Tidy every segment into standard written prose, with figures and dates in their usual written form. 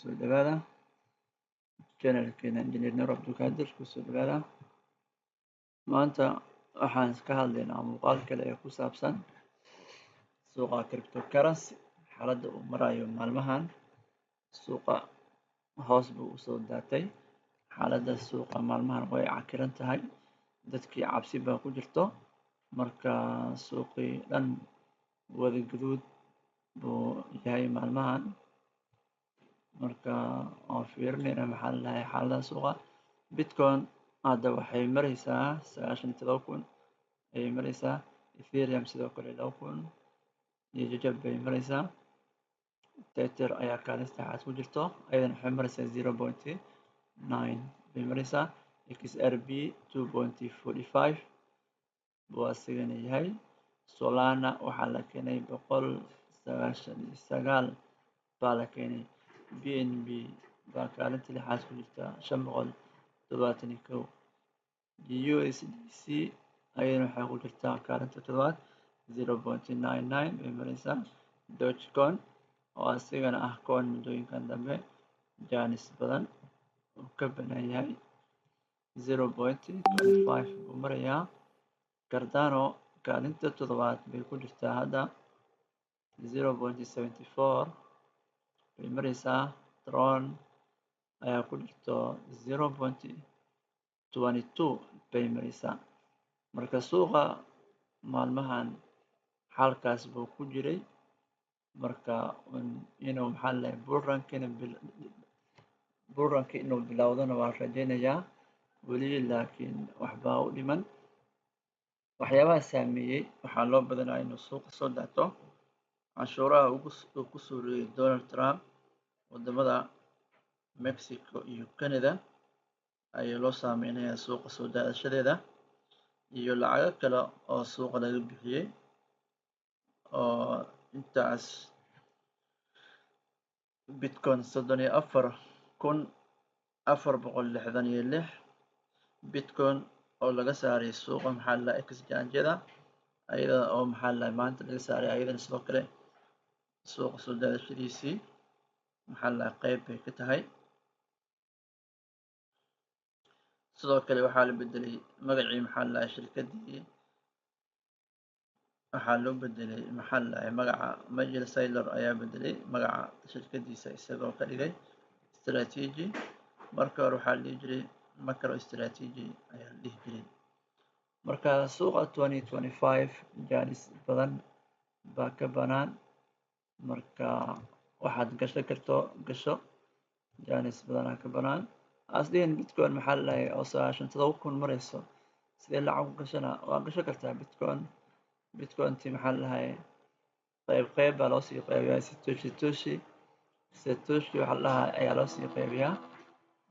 kusoo dhawaada channelkeena Engineer Nur Abdulqaadir. kusoo dhawaada. Maanta waxaan ka hadlaynaa muuqaal kale ee ku saabsan suuqa cryptocurrency, xaaladda uu marayo maalmahan. Suuqa hoos buu usoo daatay. Xaaladda suuqa maalmahan way cakiran tahay, dadkii cabsi baa ku jirto, marka suuqii dhan wada guduud buu yahay maalmahan. Marka aan fiirinayna maxaa la dhahay xaaladda suuqa. Bitcoin hadda waxay maraysaa 97,000 ayay maraysaa. Ethereum sidoo kale 2,000 iyo jajab bay maraysaa. Tether ayaa kaalin saddexaad ku jirto, ayadana waxay maraysaa 0.9 bay maraysaa. XRP 2.45 buu asigana yahay. Solana waxaa la keenay 199 baa la keenay. BNB baa kaalinta lixaad ku jirta 571. USDC ayadana waxay ku jirtaa kaalinta toddobaad 0.99 bay maraysaa. Dogecoin oo asigana ah coin muddooyinkan dambe jaanis badan uu ka banaan yahay 0.25 buu marayaa. Cardano kaalinta toddobaad bay ku jirtaa hadda 0.74 bay maraysaa. Tron ayaa ku jirto 0.22 bay maraysaa. Marka suuqa maalmahan xaalkaas buu ku jiray, marka inuu bullrun-ka inuu bilowdana waan rajaynayaa weli, laakiin waxbaa u dhiman. Waxyaabaha saameeyey waxaa loo badanayaa inuu suuqa soo daato canshuuraha uu ku soo rogay Donald Trump wadamada Mexico iyo Canada ayaa loo saameynayaa suuqa soo daadashadeeda, iyo lacago kale oo suuqa laga bixiyey oo intaas Bitcoin 34,466 Bitcoin oo laga saaray suuqa exchange-yada, ayada oo maanta laga saaray ayadana sidoo kale suuqa soo daadashadiisii qayb bay ka tahay. sidoo kale waxaa la bedelay magacii shirkadii, waxaa loo bedelay magaca Majid Saylor ayaa bedelay magaca shirkadiisa isagoo ka dhigay Strategy. Marka hore waxaa la dhihi jiray MicroStrategy ayaa la dhihi jiray. Marka suuqa 2025 jaanis badan baa ka banaan, marka waxaad gashan karto gasho, jaanis badanaa ka banaan. Asliyan Bitcoin oo 97,000 marayso, sidee lacag u gashana? waa gashan kartaa Bitcoin-tii qayb baa loo sii qaybiyaa. Satoshi ayaa loo sii qaybiyaa.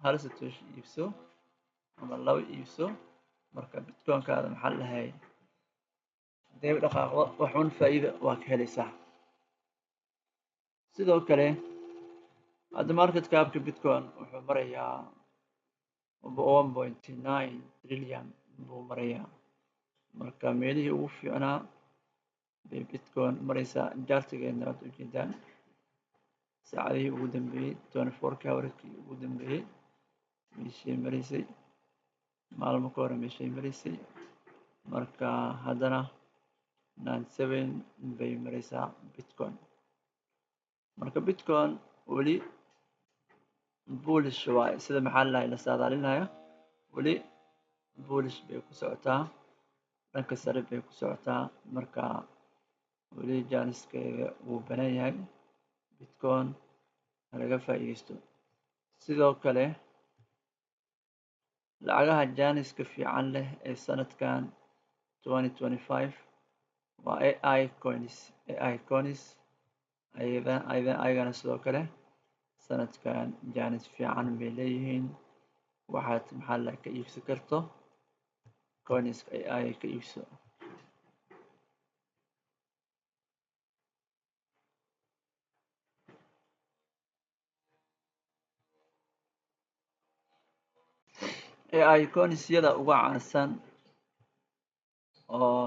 hal Satoshi iibso ama 2 iibso, marka Bitcoin-kaada hadee dhaqaaqdo waxuun faa'iido waa ka helaysaa. sidoo kale hadda market cap-ka Bitcoin wuxuu marayaa 1.9 trillion buu marayaa. Marka meelihii ugu fiicnaa bay Bitcoin maraysaa. Jaartigeedna waad ujeedaan, saacadihii ugu dambeeyey 24 hours-kii ugu dambeeyey meeshay maraysay, maalmo ka hor meeshay maraysay. Marka haddana 97 bay maraysaa Bitcoin. Marka Bitcoin weli bullish waaye, sida la saadaalinayo weli bullish bay ku socotaa, dhanka sare bay ku socotaa. marka weli jaaniskeeda wuu banaan yahay. Bitcoin laga faa'iideysto. sidoo kale lacagaha jaaniska fiican leh ee sanadkan 2025 waa AI coins. ayagana sidoo kale sanadkan jaanis fiican bay leeyihiin. waxaad ka iibsan karto coinska AI ka iibso. AI coins-yada ugu caansan oo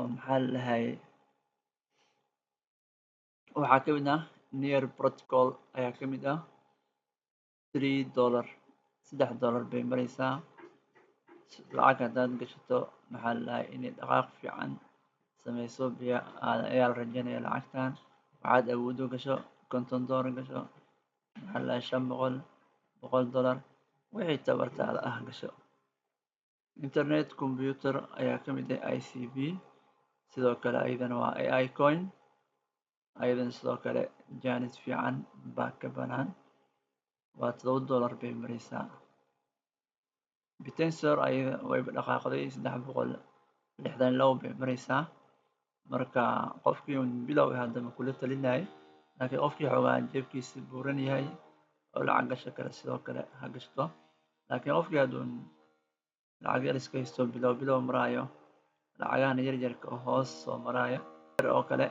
waxaa ka mid ah Near Protocol ayaa ka mid ah. $3 $3 bay maraysaa. lacag haddaad gashato maxaa la dhahay inay dhaqaaq fiican sameyso ayaa la rajeynaya. lacagtan waxaad awood u gasho $50 gasho, maxaa la dhahay $500 $100 wixii tabartaada ah gasho. internet computer ayaa ka mid ah ICB, sidoo kale ayadana waa AI coin, ayadana sidoo kale jaanis fiican baa ka banaan, waa $7 bay maraysaa. Bitensor ayada wayba dhaqaaqday $362 bay maraysaa. marka qofkii bilow haddaba kula talinayay, laakiin qofkii xoogaa jeebkiisa buuran yahay oo lacag gasho kale sidoo kale ha gashto. laakiin qofkii hadduun lacag yar iska haysto bilow maraayo, lacagahan yaryarka oo hoos soo maraayo oo kale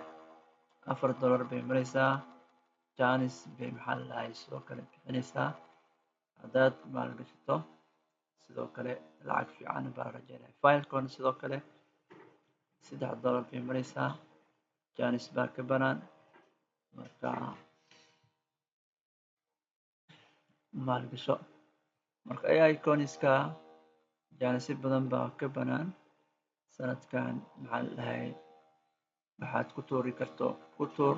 $4 bay maraysaa. jaanis bay maxaa la dhahay sidoo kale bixinaysaa haddaad maalgashato. sidoo kale lacag fiican baa la rajeynaya. Filecoin sidoo kale $3 bay maraysaa, jaanis baa ka banaan, marka maalgasho. marka AI coinska jaanisyo badan baa ka banaan sanadkan, maxaa la dhahay waxaad ku tuuri karto ku tuur.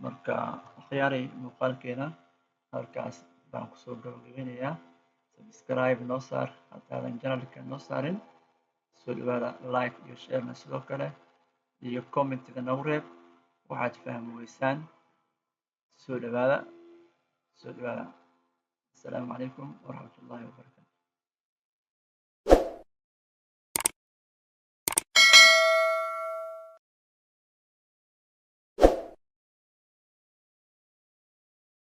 marka khiyaaray muuqaalkeena halkaas baan kusoo gabagabeynayaa. subscribe noo saar haddaadan channelka noo saarin. soo dhawaada, like iyo sharena sidoo kale, iyo commentiga nagu reeb waxaad fahmi weysaan. soo dhawaada. assalaamu calaykum waraxmatullaahi wabarakaatu.